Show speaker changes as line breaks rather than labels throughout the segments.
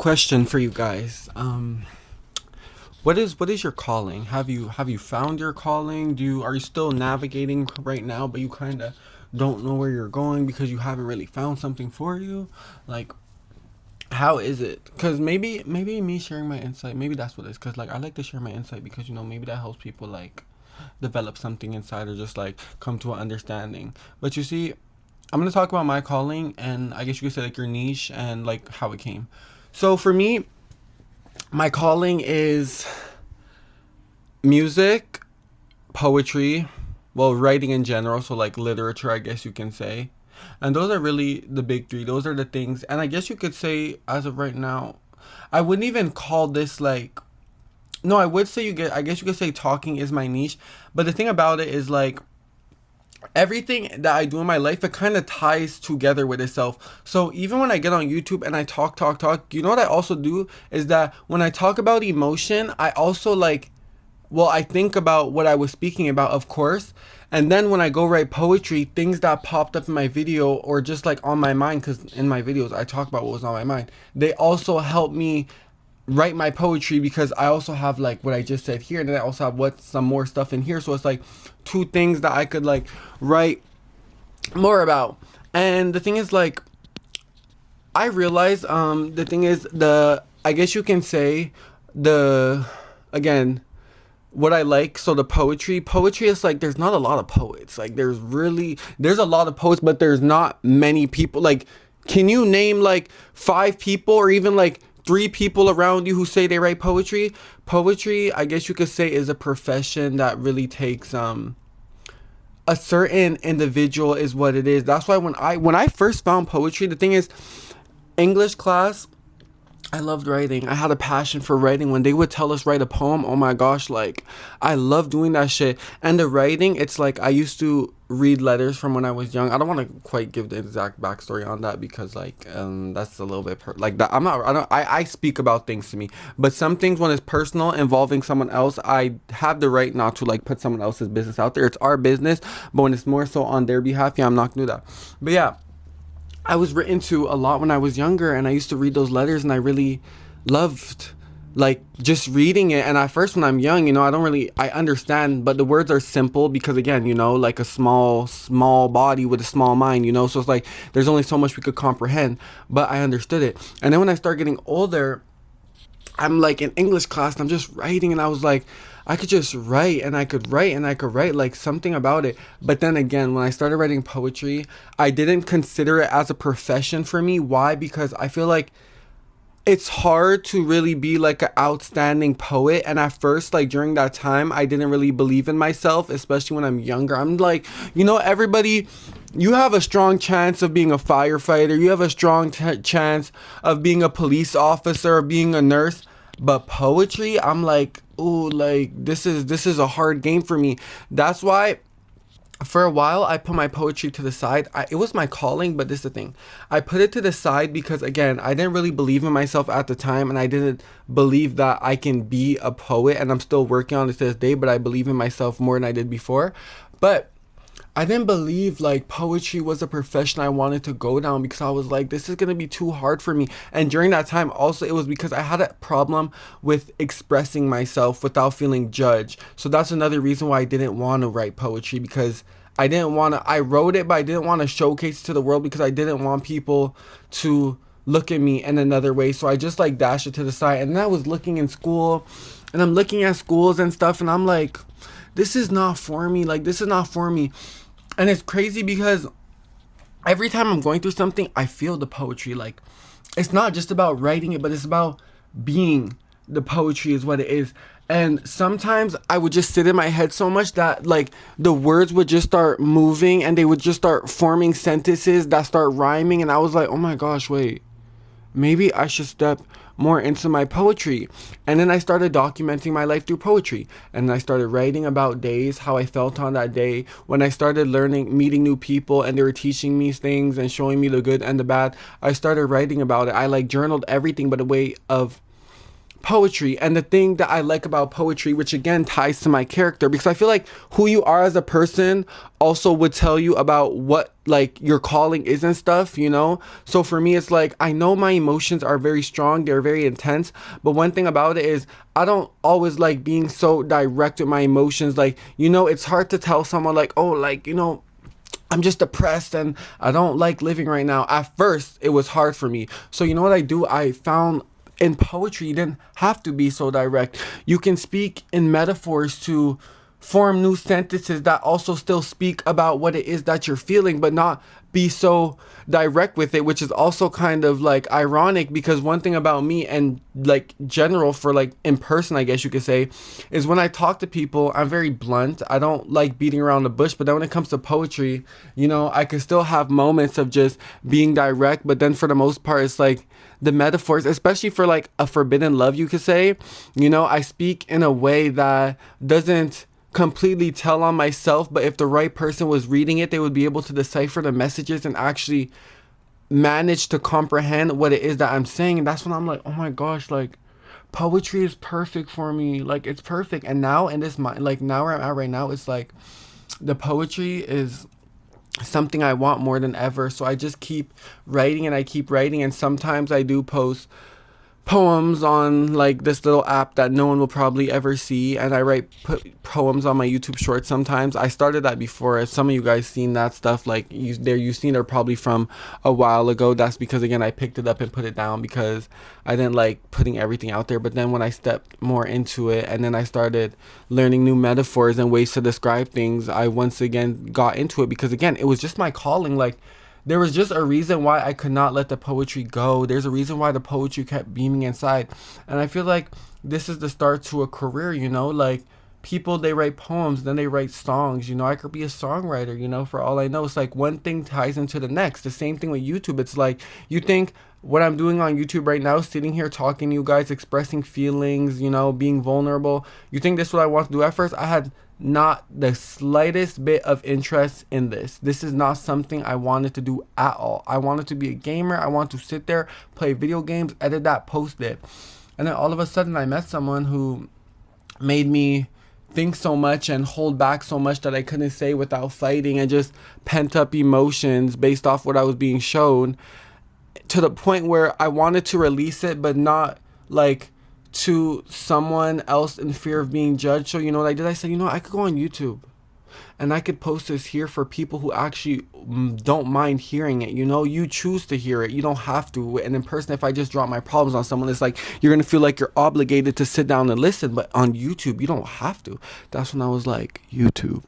Question for you guys. What is your calling? Have you found your calling? Are you still navigating right now, but you kind of don't know where you're going because you haven't really found something for you? Like, how is it? Because maybe me sharing my insight, maybe that's what it is. Because like I like to share my insight because maybe that helps people like develop something inside or just like come to an understanding. But you see, I'm gonna talk about my calling and I guess you could say like your niche and like how it came. So for me, my calling is music, poetry, well, writing in general, so like literature, I guess you can say. And those are really the big three. Those are the things. And I guess you could say, as of right now, I wouldn't even call this like. No, I would say I guess you could say talking is my niche. But the thing about it is like, everything that I do in my life, it kind of ties together with itself. So even when I get on YouTube and I talk, what I also do is that when I talk about emotion, I also like, well, I think about what I was speaking about, of course. And then when I go write poetry, things that popped up in my video or just like on my mind, because in my videos I talk about what was on my mind, they also help me write my poetry because I also have like what I just said here, and then I also have some more stuff in here. So it's like two things that I could like write more about. And the thing is like I realize the thing is the I guess you can say the again what I like, so the poetry is like there's not a lot of poets. Like there's a lot of poets, but there's not many people. Like, can you name like five people or even like three people around you who say they write poetry? Poetry, I guess you could say, is a profession that really takes a certain individual is what it is. That's why when I first found poetry, the thing is, English class, I loved writing. I had a passion for writing. When they would tell us write a poem, oh my gosh, like I love doing that shit. And the writing, it's like I used to read letters from when I was young. I don't want to quite give the exact backstory on that because like that's a little bit like that. I speak about things to me, but some things when it's personal involving someone else, I have the right not to like put someone else's business out there. It's our business, but when it's more so on their behalf, yeah, I'm not gonna do that. But yeah, I was written to a lot when I was younger, and I used to read those letters, and I really loved like just reading it. And at first, when I'm young, I understand, but the words are simple because again, like a small body with a small mind, so it's like there's only so much we could comprehend, but I understood it. And then when I start getting older, I'm like in English class and I'm just writing, and I was like, I could just write and I could write and I could write like something about it. But then again, when I started writing poetry, I didn't consider it as a profession for me. Why? Because I feel like it's hard to really be like an outstanding poet. And at first, like during that time, I didn't really believe in myself, especially when I'm younger. I'm like, everybody, you have a strong chance of being a firefighter. You have a strong chance of being a police officer or being a nurse. But poetry, I'm like, oh, like this is a hard game for me. That's why for a while I put my poetry to the side. It was my calling, but this is the thing, I put it to the side because again, I didn't really believe in myself at the time, and I didn't believe that I can be a poet, and I'm still working on it to this day, but I believe in myself more than I did before. But I didn't believe like poetry was a profession I wanted to go down because I was like, this is gonna be too hard for me. And during that time, also, it was because I had a problem with expressing myself without feeling judged. So that's another reason why I didn't want to write poetry, because I didn't want to. I wrote it, but I didn't want to showcase it to the world because I didn't want people to look at me in another way. So I just like dashed it to the side. And then I was looking in school, and I'm looking at schools and stuff, and I'm like, this is not for me. Like, this is not for me. And it's crazy because every time I'm going through something, I feel the poetry. Like, it's not just about writing it, but it's about being the poetry is what it is. And sometimes I would just sit in my head so much that like the words would just start moving and they would just start forming sentences that start rhyming. And I was like, oh my gosh, wait, maybe I should step more into my poetry. And then I started documenting my life through poetry. And I started writing about days, how I felt on that day. When I started meeting new people, and they were teaching me things and showing me the good and the bad, I started writing about it. I like journaled everything, but a way of poetry. And the thing that I like about poetry, which again ties to my character, because I feel like who you are as a person also would tell you about what like your calling is and stuff, you know? So for me, it's like I know my emotions are very strong, they're very intense, but one thing about it is I don't always like being so direct with my emotions. Like, you know, it's hard to tell someone like, oh, like, you know, I'm just depressed and I don't like living right now. At first, it was hard for me. So, you know what I do? I found in poetry, you didn't have to be so direct. You can speak in metaphors to form new sentences that also still speak about what it is that you're feeling, but not be so direct with it, which is also kind of like ironic because one thing about me and like general for like in person, I guess you could say, is when I talk to people, I'm very blunt. I don't like beating around the bush, but then when it comes to poetry, you know, I can still have moments of just being direct, but then for the most part, it's like the metaphors, especially for like a forbidden love, you could say, you know, I speak in a way that doesn't completely tell on myself, but if the right person was reading it, they would be able to decipher the messages and actually manage to comprehend what it is that I'm saying. And that's when I'm like, oh my gosh, like poetry is perfect for me. Like it's perfect. And now in this mind, like now where I'm at right now, it's like the poetry is something I want more than ever. So I just keep writing and I keep writing. And sometimes I do post poems on like this little app that no one will probably ever see, and I write poems on my YouTube shorts sometimes. I started that before. If some of you guys seen that stuff, like you've seen it probably from a while ago. That's because again I picked it up and put it down because I didn't like putting everything out there. But then when I stepped more into it and then I started learning new metaphors and ways to describe things, I once again got into it because again it was just my calling. Like there was just a reason why I could not let the poetry go. There's a reason why the poetry kept beaming inside. And I feel like this is the start to a career, you know? Like people, they write poems, then they write songs. You know, I could be a songwriter, you know, for all I know. It's like one thing ties into the next. The same thing with YouTube. It's like you think what I'm doing on YouTube right now, sitting here talking to you guys, expressing feelings, you know, being vulnerable. You think this is what I want to do at first? I had not the slightest bit of interest in this. This is not something I wanted to do at all. I wanted to be a gamer. I want to sit there, play video games, edit that, post it. And then all of a sudden I met someone who made me think so much and hold back so much that I couldn't say without fighting, and just pent up emotions based off what I was being shown, to the point where I wanted to release it, but not like to someone else in fear of being judged. So you know what I did? I said, you know, I could go on YouTube and I could post this here for people who actually don't mind hearing it. You know, you choose to hear it. You don't have to. And in person, if I just drop my problems on someone, it's like you're going to feel like you're obligated to sit down and listen. But on YouTube, you don't have to. That's when I was like, YouTube.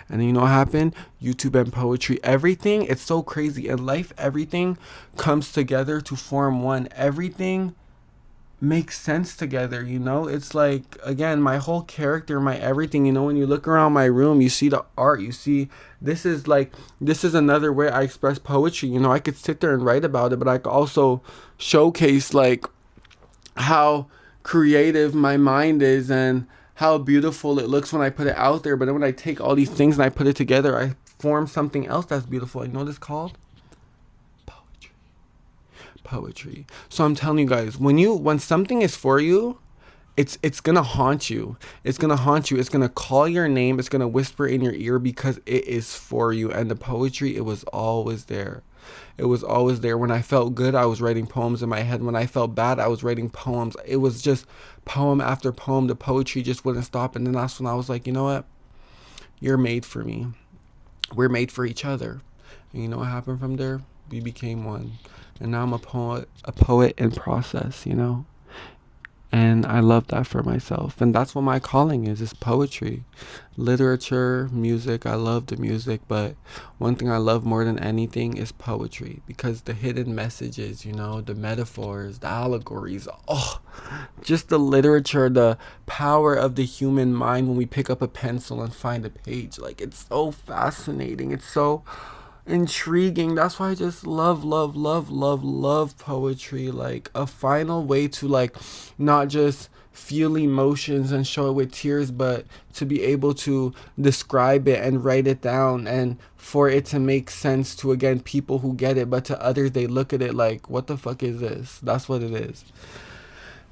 And then you know what happened? YouTube and poetry, everything. It's so crazy. In life, everything comes together to form one. Everything makes sense together, you know? It's like, again, my whole character, my everything, you know, when you look around my room, you see the art, you see, this is another way I express poetry. You know, I could sit there and write about it, but I could also showcase like how creative my mind is and how beautiful it looks when I put it out there. But then when I take all these things and I put it together, I form something else that's beautiful. You know what it's called? Poetry. So I'm telling you guys, when something is for you, it's gonna haunt you. It's gonna haunt you. It's gonna call your name. It's gonna whisper in your ear because it is for you. And the poetry, it was always there. It was always there. When I felt good, I was writing poems in my head. When I felt bad, I was writing poems. It was just poem after poem. The poetry just wouldn't stop. And then that's when I was like, you know what? You're made for me. We're made for each other. And you know what happened from there? We became one. And now I'm a poet in process, you know? And I love that for myself. And that's what my calling is poetry. Literature, music. I love the music, but one thing I love more than anything is poetry, because the hidden messages, you know, the metaphors, the allegories, oh, just the literature, the power of the human mind when we pick up a pencil and find a page. Like, it's so fascinating. It's so intriguing. That's why I just love poetry. Like a final way to like not just feel emotions and show it with tears, but to be able to describe it and write it down, and for it to make sense to, again, people who get it, but to others they look at it like, what the fuck is this? That's what it is.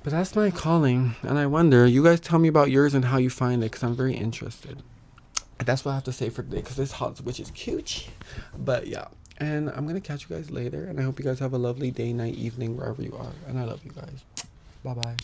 But that's my calling, and I wonder, you guys tell me about yours and how you find it, because I'm very interested. That's what I have to say for today, because this hot switch is cute. But yeah, and I'm going to catch you guys later, and I hope you guys have a lovely day, night, evening, wherever you are. And I love you guys. Bye-bye.